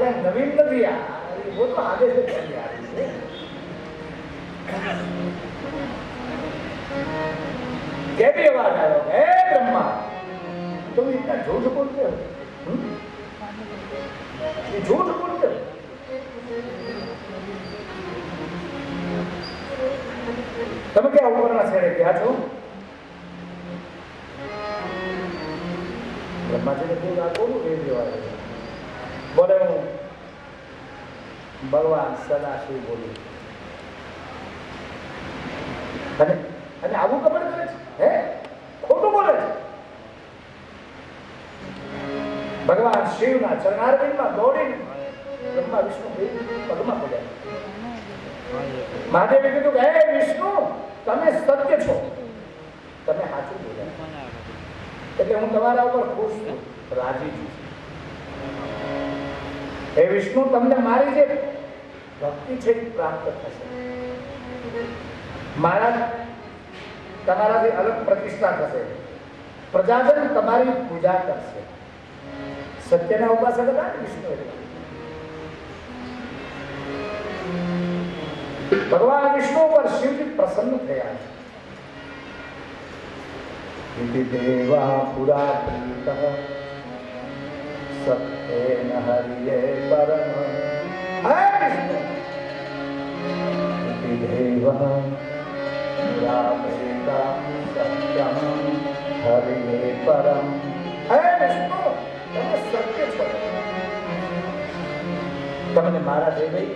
कहीं नवीन नहीं आ, वो तो आगे से चली आ रही है। क्या भी आवाज आयो, हे ब्रह्मा तुम इतना झूठ बोलते हो, ये झूठ बोलते हो। તમે क्या ઉપરના છેડે ગયા છો? બ્રહ્માજીને કહ્યું આ કોનું વેદ વ્યવહાર છે? બોલે હું ભગવાન સદાશિવ બોલું. અને આવું ખબર કરે છે, હે ખોટું બોલે છે. ભગવાન શિવના ચરણારવિંદમાં દોડીને બ્રહ્મા વિષ્ણુ પગમાં પડ્યા. મહાદેવે કીધું કે હે વિષ્ણુ તમે સત્ય છો, તમે સાચું બોલ્યા, એટલે હું તમારા ઉપર ખુશ છું, રાજી છું. હે વિષ્ણુ તમને મારી જે ભક્તિ છે એ પ્રાપ્ત થશે. મારા તમારાથી અલગ પ્રતિષ્ઠા થશે, પ્રજાજન તમારી પૂજા કરશે. સત્યના ઉપાસક હતા વિષ્ણુ. ભગવાન વિષ્ણુ પર શિવજી પ્રસન્ન થયા છે. इति देवा पुरा प्रीतः सत्येन हरिये परम. इति देवा पुरा प्रीतः सत्यम हरिये परम. હે વિષ્ણુ તમે સત્ય છો, તમને મારા દેવી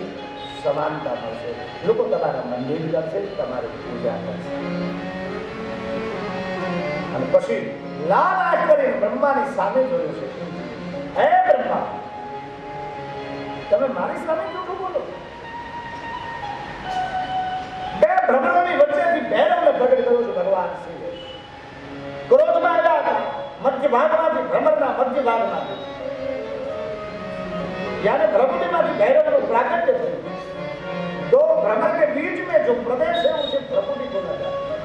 સમાનતા મળશે. લોકો તમારા મંદિર કરશે, તમારી પૂજા કરશે. અને પછી લાલ કરીને બ્રહ્માની સામે જોયું છે. હે બ્રહ્મા તમે મારી સામે જૂઠું બોલો. બે ભ્રમરોની વચ્ચેથી ભૈરવને પ્રગટ કર્યો છે ભગવાન શિવે. ક્રોધમાં આવ્યા હતા, મધ્ય ભાગમાંથી, ભ્રમરના મધ્ય ભાગમાંથી. यानी भ्रमति में भैरव को प्राकट्य थे. तो भ्रमर के बीच में जो प्रदेश है उसे भ्रकुटी बोला जाता है.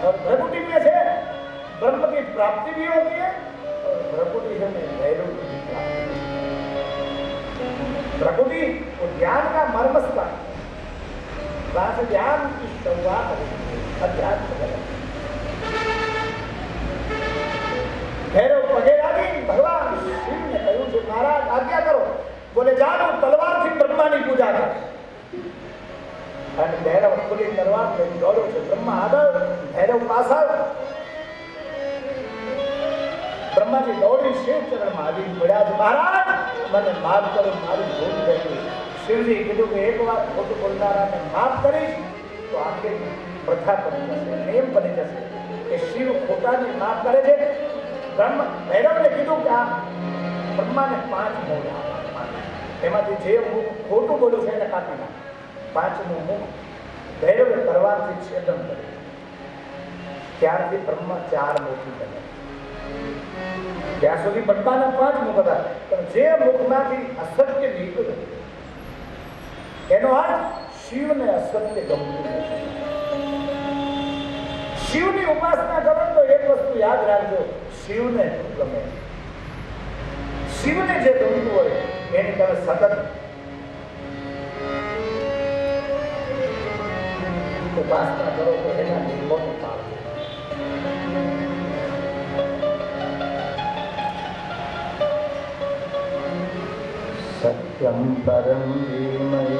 और भ्रकुटी में से ब्रह्म की प्राप्ति भी होती है और भ्रकुटी से भैरव की भी प्राप्ति. भ्रकुटी वो ज्ञान का मर्मस्थान, वहां से ज्ञान की शुरुआत अध्यात्म है. भैरव पगे लागी भगवान शिव ने कहूं છે महाराज आज्ञा करो. बोले जानो तलवार थी ब्रह्मा की पूजा कर. અને ભૈરવ ખુલી તલવાર લઈને દોડ્યો છે. બ્રહ્મા આગળ, ભૈરવ પાછળ. બ્રહ્માજી દોડી શિવ ચરણમાં આવી પડ્યા છે. મહારાજ મને માફ કરો, મારી ભૂલ થઈ ગઈ. શિવજી કીધું કે એક વાર ખોટું બોલનારાને માફ કરીશ તો આખી પ્રથા બની જશે, નિયમ બની જશે કે શિવ ખોટાને માફ કરે છે. ભૈરવને કીધું કે આ બ્રહ્માને 5 મોઢ આપો. એમાંથી જે મુખ ખોટું બોલ્યું છે એને કાપી નાખ. 5મું મુખ ભૈરવે તલવારથી છેદન કર્યું. ત્યારથી બ્રહ્મા 4 મુખી બન્યા. ત્યાં સુધી બધાના 5 મુખ હતા, પણ જે મુખમાંથી અસત્ય નીકળ્યું એનો અર્થ શિવને અસત્ય ગમતું નથી. શિવની ઉપાસના કરો તો એક વસ્તુ યાદ રાખજો, શિવને ગમે. શિવને જે ગમતું હોય એની તમે સતત ઉપાસના કરો તો એના નિયમોનું પાલન. સત્યમ પરમ ધીમહિ.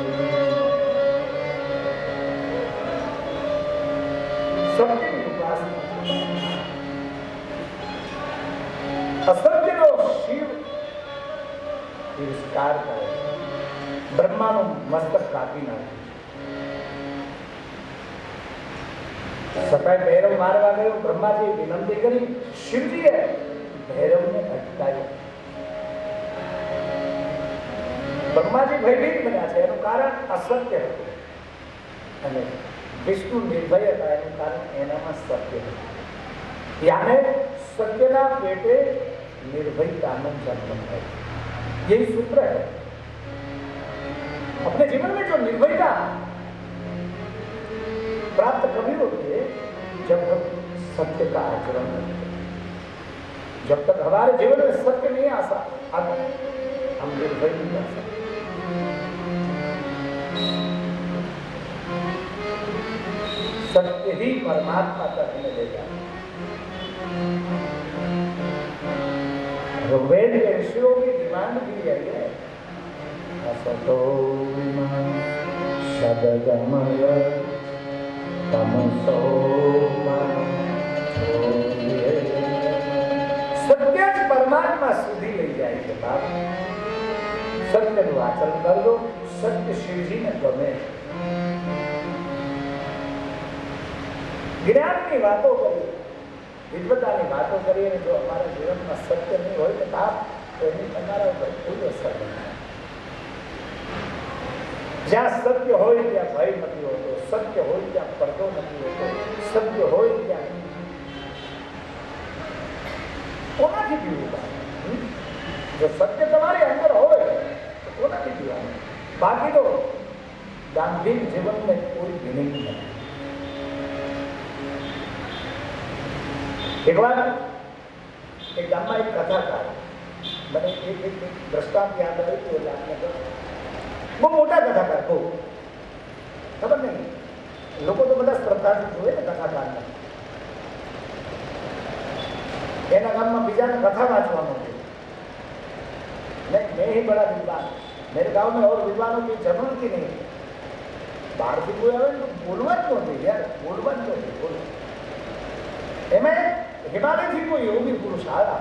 સત્યની ઉપાસના. અસત્યનો શિવ તિરસ્કાર કરે. બ્રહ્માનું મસ્તક કાપી નાખે. છતાંય ભૈરવ મારવા ગયો. બ્રહ્માજી વિનંતી કરી, શિવજીએ ભૈરવને અટકાવ્યો. બ્રહ્માજી ભયભીત બન્યા છે. એનું કારણ અસત્ય હતું અને વિષ્ણુ નિર્ભય હતા. એનું કારણ એનામાં સત્ય હતું. यानी सत्यना पेटे निर्भयता जन्म है. यही सूत्र है. अपने जीवन में जो निर्भयता प्राप्त कभी होती है जब हम सत्य का आचरण करते हैं. जब तक हमारे जीवन में सत्य नहीं आता हम निर्भय नहीं कर सकते. ही परमात्मा तक हमें ले जाए। वेद के ऋषियों की डिमांड भी है असतो सदगमय तमसो सत्य ज परमात्मा સુધી લઈ જાય છે બાપ। સત્યનું આચરણ કરજો, સત્ય શિવજીને ગમે। જ્ઞાનની વાતો કરીએ, વિદ્વતાની વાતો કરીએ, જો અમારા જીવનમાં સત્ય નહીં હોય તો બાપ તો એની તમારા ઉપર કોઈ અસર નહીં। જ્યાં સત્ય હોય ત્યાં ભય નથી હોતો, સત્ય હોય ત્યાં પડદો નથી હોતો, સત્ય હોય ત્યાં કોનાથી પીવું? જો સત્ય તમારી અંદર હોય તો કોનાથી પીવાનું? બાકી તો ગાંભીર જીવનને કોઈ મિનિંગ નથી। એક વાર એક ગામમાં એક કથાકાર, મને એક દ્રષ્ટાંત યાદ આવ્યું હતું એટલે આપને કહું। બહુ મોટા કથાકાર, બહુ ખબર નહીં, લોકો તો બધા શ્રદ્ધાથી જોયે ને કથાકારને। એના ગામમાં બીજાને કથા વાંચવાનું છે नहीं, मैं ही बड़ा विद्वान, मेरे गांव में और विद्वानों की जरूरत ही नहीं। बाहर से कोई आवे तो बोलवा क्यों दे यार, बोलवा क्यों दे बोल। एमें हिमालय थी कोई योगी पुरुष आया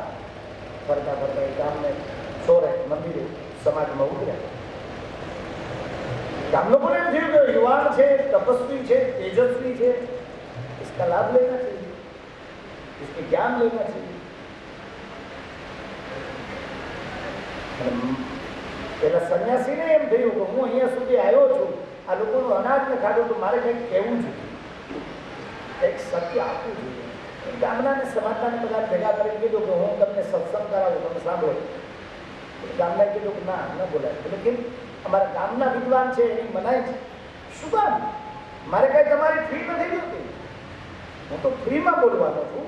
फरता फरता गांव में छोरे मंदिर समाज में उतर्या। गाम लोगों ने थी युवान है, तपस्वी है, तेजस्वी है, इसका लाभ लेना चाहिए, इसके ज्ञान लेना चाहिए। પેલા સન્યાસીને એમ થયું કે હું અહીંયા સુધી આવ્યો છું, આ લોકોનું અનાજ ને ખાધું તો મારે કંઈક કહેવું જોઈએ, કંઈક સત્ય આપવું જોઈએ। ગામના ને સમાજના બધા ભેગા કરીને કીધું કે હું તમને સત્સંગ કરાવું, તમે સાંભળો। ગામના કીધું કે ના ન બોલાય, એટલે કેમ? અમારા ગામના વિદ્વાન છે એની મનાય છે। શું કામ? મારે કઈ તમારી ફી નથી જોતી, હું તો ફ્રીમાં બોલવાનો છું,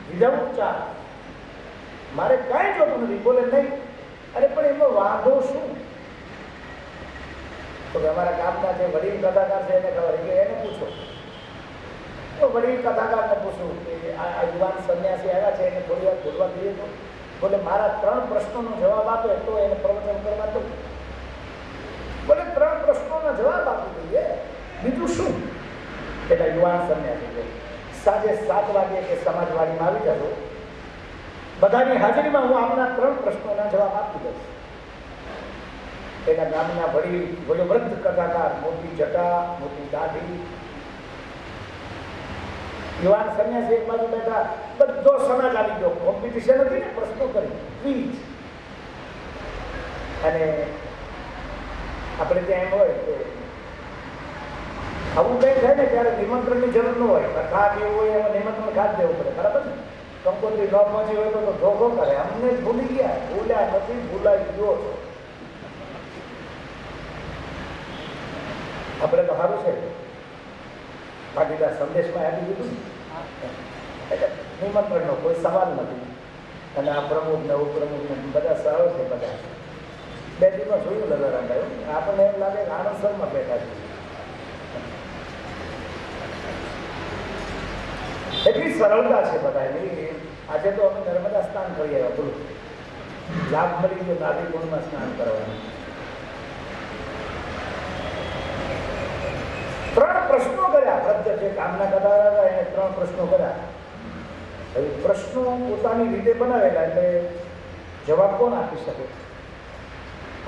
વિધાઉટ ચાર્જ, મારે કાંઈ જોતું નથી। બોલે નહીં, अरे पर एम वांधो शू? तो हमारा गामना जो वडील कथाकार है એને ખબર કે એને પૂછો। તો વડીલ કથાકારને પૂછ્યું કે આ યુવાન સન્યાસી આવ્યા છે એને થોડી વાર બોલવા દઈએ તો? બોલે મારા 3 પ્રશ્નોનો જવાબ આપે તો એને પ્રવચન કરવા દો। બોલે 3 પ્રશ્નોનો જવાબ આપી દઈએ, બીજું શું? એટલે યુવાન સન્યાસી છે સાંજે 7 વાગે કે સમાજવાડીમાં આવી જશો, બધાની હાજરીમાં હું આપના 3 પ્રશ્નોના જવાબ આપી દઈશ। એના ગામના વડીલ વયોવૃદ્ધ કથાકાર, મોટી જટા, મોટી દાઢી, યુવાન સન્યાસી એક બાજુ બેઠા, બધો સમાજ આવી ગયો। કોમ્પિટિશન હતી ને, પ્રશ્નો કરી, ક્વિઝ। અને આપણે ત્યાં એમ હોય કે આવું કંઈ થાય ને ત્યારે નિમંત્રણની જરૂર ન હોય, કથા કેવું હોય એમાં નિમંત્રણ ખાસ દેવું પડે, બરાબર ને? કંકોત્રી ન પહોંચી હોય તો ધોખો કરે, અમને ભૂલી ગયા, ભૂલ્યા નથી, ભૂલાઈ ગયો છો। આપણે તો સારું છે, પાટીદાર સંદેશમાં આપી દીધું એટલે નિમંત્રણનો કોઈ સવાલ નથી। અને આ પ્રમુખ ને ઉપપ્રમુખ ને બધા સરળ છે, બધા 2 દિવસમાં જોયું લગાડા ગયું, આપણને એમ લાગે કે આનંદસરમાં બેઠા છે। એટલી સરળતા છે બધાની। આજે તો અમે નર્મદા સ્નાન કરી આવ્યા, બોલો લાભ મળી ગયો નાભી કુંડમાં સ્નાન કરવાનું। 3 પ્રશ્નો કર્યા, વૃદ્ધ જે કામના કરતા હતા એને 3 પ્રશ્નો કર્યા। હવે પ્રશ્નો પોતાની રીતે બનાવેલા એટલે જવાબ કોણ આપી શકે?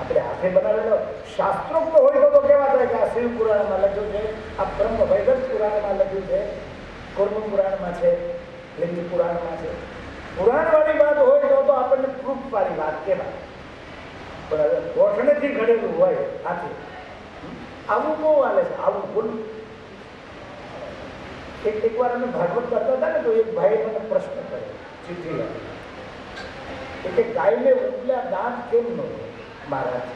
આપણે હાથે બનાવેલો શાસ્ત્રોક્ત હોય તો કેવા થાય કે આ શિવ પુરાણમાં લખ્યું છે, આ બ્રહ્મ વૈદર્ભ પુરાણમાં લખ્યું છે, કુર્મ પુરાણમાં છે, લિંગ પુરાણમાં છે। પુરાણવાળી વાત હોય તો આપણને પ્રૂફ વાળી વાત કહેવાય, પણ હવે ગોઠણેથી ઘડેલું હોય હાથી, આવું બહુ હાલે છે, આવું ભૂલ। એકવાર અમે ભાગવત કરતા હતા ને તો એક ભાઈ મને પ્રશ્ન કર્યો, ચિઠ્ઠી લખી કે ગાયને ઉપલા દાંત કેમ ન હોય મહારાજ?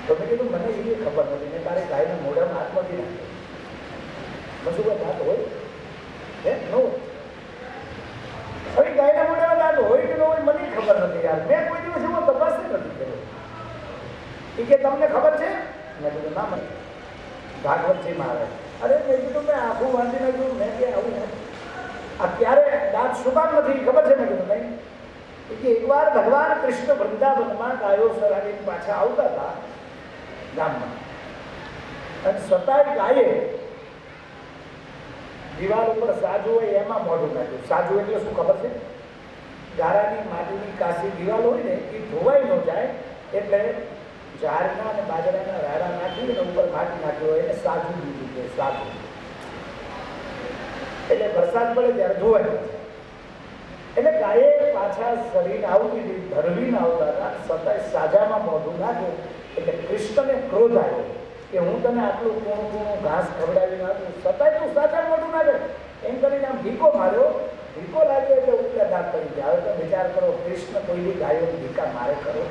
તો મેં કીધું મને એ ખબર નથી, મેં તારે ગાયને મોઢામાં હાથ નથી નાખ્યો, શું દાંત હોય હે? નો। હવે ગાયના મોઢામાં દાંત હોય કે ન હોય મને ખબર નથી યાર, મેં કોઈ દિવસ એવો તપાસ નથી કર્યો। એ કે તમને ખબર છે? મેં કીધું ના, મને ભાગવતજી મહારાજ અરે મેં કીધું મેં આખું વાંચી નાખ્યું, મેં કે આવું આ ક્યારે દાંત શું કામ નથી ખબર છે? મેં કીધું નહીં. કે એકવાર ભગવાન કૃષ્ણ વૃંદાવનમાં ગાયો સરાવીને પાછા આવતા હતા ગામમાં, અને છતાંય ગાયે દિવાલ ઉપર સાજુ હોય એમાં મોઢું નાખ્યું. સાજુ એટલે શું ખબર છે? ગારાની માટીની કાચી દિવાલ હોય ને એ ધોવાઈ ન જાય એટલે ઝાડના અને બાજરાના રાડા નાખી અને ઉપર માટી નાખી હોય એને સાજુ દીધું છે. સાજુ એટલે વરસાદ પડે ત્યારે ધોવાઈ જાય. એટલે ગાયે પાછા શરીર આવતી હતી, ધરવીને આવતા હતા, છતાંય સાજામાં મોઢું નાખ્યું. એટલે કૃષ્ણને ક્રોધ આવ્યો કે હું તને આટલું કૂણું કૂણું ઘાસ ખવડાવીને આપ્યું, છતાંય તું સાજા મોઢું નાખે. એમ કરીને આમ ભીકો માર્યો. ભીકો લાગ્યો એટલે ઉપલા દાંત પડી ગયા. હવે તો વિચાર કરો, કૃષ્ણ કોઈ ગાયો ભીકા મારે કરો?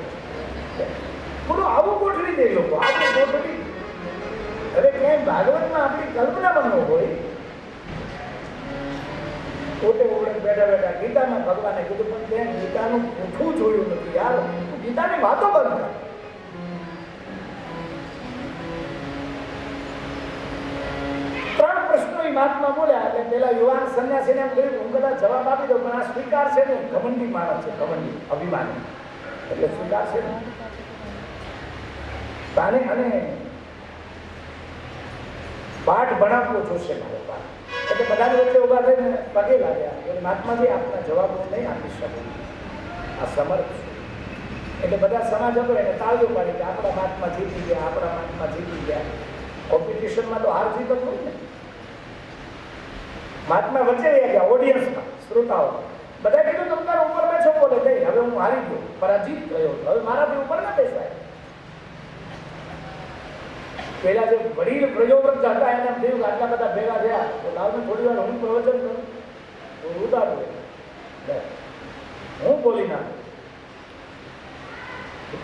બોલો, આવું ગોઠવી દે લોકો, આવું ગોઠવી. હવે ક્યાંય ભાગવતમાં આપણી કલ્પનામાં ન હોય. પોતે ઓળખ બેઠા બેઠા ગીતામાં ભગવાને કીધું, પણ ત્યાં ગીતાનું પૂછવું જોયું નથી યાર, ગીતાની વાતો બંધ કર. ત્રણ પ્રશ્નો એ વાતમાં બોલ્યા એટલે પેલા યુવાન સંન્યાસીને એમ કહ્યું, હું કદાચ જવાબ આપી દઉં, પણ આ સ્વીકાર છે ને, ઘમંડી માણસ છે, ઘમંડી અભિમાની, એટલે સ્વીકાર છે ને તાને. અને પાઠ ભણાવવો જોશે મારે પાઠ. એટલે બધા વચ્ચે ઉભા થઈને પગે લાગ્યા. એટલે મહાત્માજી આપના જવાબ હું નહીં આપી શકું, આ સમર્થ છે. એટલે બધા સમાજ હતો એને તાળીઓ પાડી કે આપણા મહાત્મા જીતી ગયા, આપણા મહાત્મા જીતી ગયા. કોમ્પિટિશનમાં તો હાર જીત જ હોય ને. મહાત્મા વચ્ચે રહ્યા ગયા, ઓડિયન્સમાં, શ્રોતાઓ બધા કીધું તમે તારો ઉપર બેઠો બોલે નહીં, હવે હું હારી ગયો, પરાજિત થયો, હવે મારાથી ઉપર ના બેસાય. પેલા જે વડીલ પ્રયોવ્રત હતા એને એમ થયું કે આટલા બધા ભેગા થયા તો લાવને થોડી વાર હું પ્રવચન કરું, હું ઉતારું, હું બોલી નાખું.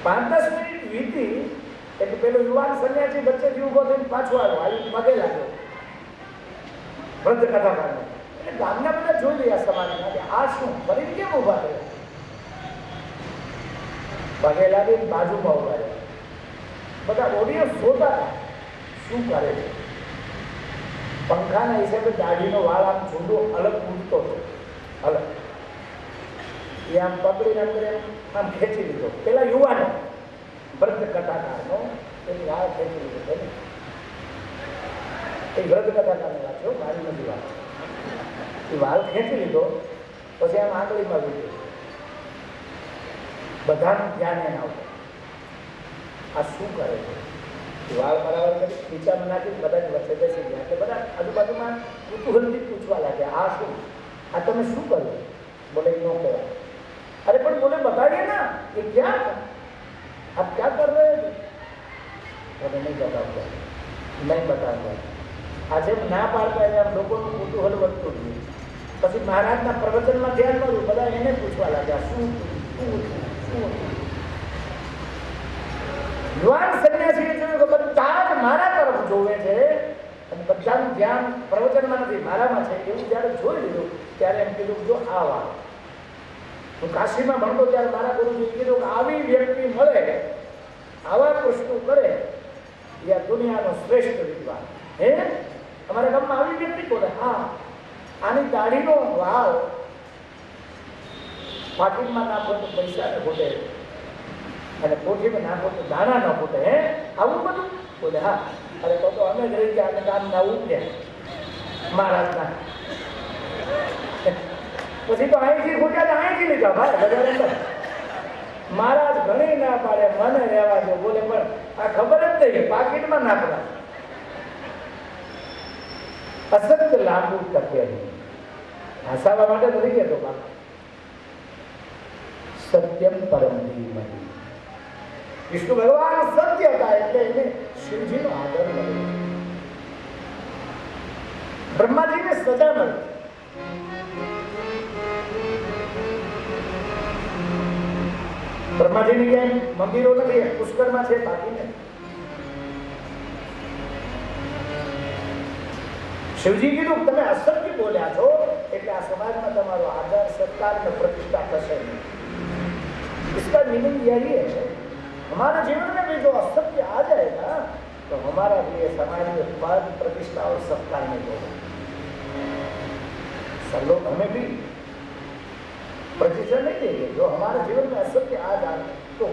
5-10 મિનિટ વીતી એટલે પેલો યુવાન સંન્યાસી વચ્ચેથી ઉભો થઈને પાછો આવ્યો, આવી પગે લાગ્યો વૃદ્ધ કથાકારને. એટલે ગામના બધા જોઈ રહ્યા સમાજના કે આ શું ફરી કેમ ઉભા થયા? પગે લાગીને બાજુમાં ઉભા રહ્યા. બધા ઓડિયન્સ જોતા હતા શું કરે છે. પંખાના હિસાબે દાઢીનો વાળ આમ જુદો અલગ ઉઠતો હતો, અલગ. એ આમ પકડીને અંદર આમ ખેંચી લીધો. પેલા યુવાને વૃદ્ધ કથાકારનો એક વાળ ખેંચી લીધો છે ને. એ વૃદ્ધ કથાકારને વાંચ્યો, મારી નથી વાત. એ વાળ ખેંચી લીધો, પછી આમ આંગળીમાં લીધો. બધાનું ધ્યાન એના ઉપર. આ શું કરે છે? વાળ બરાબર કરી ખીચામાં નાખી બધાની વચ્ચે બેસી ગયા. એટલે બધા આજુબાજુમાં કુતૂહલથી પૂછવા લાગ્યા, આ શું? આ તમે શું કર્યું? બોલે ન કહેવાય. અરે પણ બોલે बताइए ना ये क्या, आप क्या कर रहे हैं? बोले नहीं बताऊंगा, नहीं बताऊंगा. આજે ના પાડતા એટલે આમ લોકોનું કુતૂહલ વધતું ગયું. પછી મહારાજના પ્રવચનમાં ધ્યાન મળ્યું, બધા એને પૂછવા લાગ્યા શું શું શું. યુવાન સંન્યાસીએ જોયું કે બધા જ મારા તરફ જોવે છે અને બધાનું ધ્યાન પ્રવચનમાં નથી, મારામાં છે. એવું જ્યારે જોઈ લીધું ત્યારે એમ કીધું, જો આ વાત હું કાશીમાં ભણતો ત્યારે મારા ગુરુજીએ કીધું કે આવી વ્યક્તિ મળે, આવા પ્રશ્નો કરે, એ આ દુનિયાનો શ્રેષ્ઠ વિદ્વાન. હે, અમારા ગામમાં આવી વ્યક્તિ બોલે, હા આની દાઢીનો વાળ પાકીટમાં નાખો તો પૈસા ને ખોટે, અને કોઠીમાં નાખો તો દાણા ન ખોટે. હે, આવું બધું બોલે. હા, અરે તો અમે જ રહી ગયા, અમે કામ ના ઉઠ્યા મહારાજના. પછી તો અહીંથી ખોટ્યા, અહીંથી લીધા ભાઈ બધા. મહારાજ ઘણી ના પાડે, મને રહેવા દો. બોલે પણ આ ખબર જ નહીં, પાકીટમાં નાખવા. અસત્ય લાંબુ ટકે નહીં. હસાવવા માટે નથી કહેતો, સત્યમ પરમ ધીમહિ. વિષ્ણુ ભગવાન સત્ય હતા એટલે એને શિવજીનો આદર મળ્યો. બ્રહ્માજીને સજા મળી. બ્રહ્માજીની જેમ મંદિરો નથી, પુષ્કરમાં છે, બાકી નહીં. શિવજી કીધું તમે અસત્ય બોલ્યા છો એટલે આ સમાજમાં તમારો આદર સત્કાર અને प्रतिष्ठा થશે नहीं. इसका मीनिंग यही है हमारे जीवन में भी जो असत्य आ जाएगा तो हम हमारा लिए समाज में पद प्रतिष्ठा और सत्कार में होगा। सब लोग हमें भी प्रतिष्ठा नहीं देंगे जो हमारे जीवन में असत्य आ जाए तो।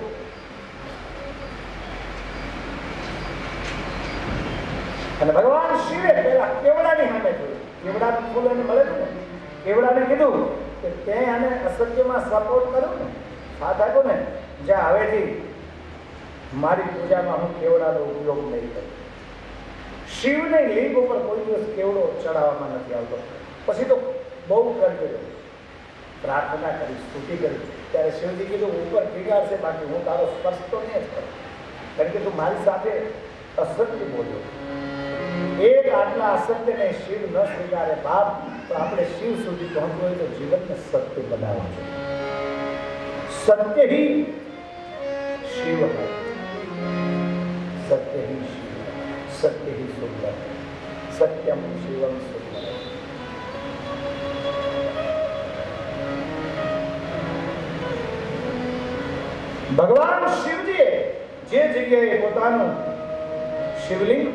અને ભગવાન શિવે પહેલા કેવડાની સામે જોયું. કેવડાનું ફૂલ એને મળે છે ને, કેવડાને કીધું કે તે આને અસત્યમાં સપોર્ટ કર્યો ને, સાથ આપ્યો ને, જ્યાં હવેથી મારી પૂજામાં હું કેવડાનો ઉપયોગ નહીં કરું. શિવને લિંગ ઉપર કોઈ દિવસ કેવડો ચડાવવામાં નથી આવતો. પછી તો બહુ કરી પ્રાર્થના કરી, સ્તુતિ કરી, ત્યારે શિવજી કીધું ઉપર ઠીકાશે, બાકી હું તારો સ્પર્શ તો નહીં જ કરું, કારણ કે તું મારી સાથે અસત્ય બોલ્યો. એક આટલા અસત્યને શિવ ન સ્વીકારે બાપ, તો આપણે શિવ સુધી પહોંચવું હોય તો જીવનને સત્ય બનાવવું છે. સત્ય ही शिव है, सत्य ही शिव, सत्य ही सुंदर, सत्यम शिवम सुंदर. ભગવાન શિવજીએ જે જગ્યાએ પોતાનું શિવલિંગ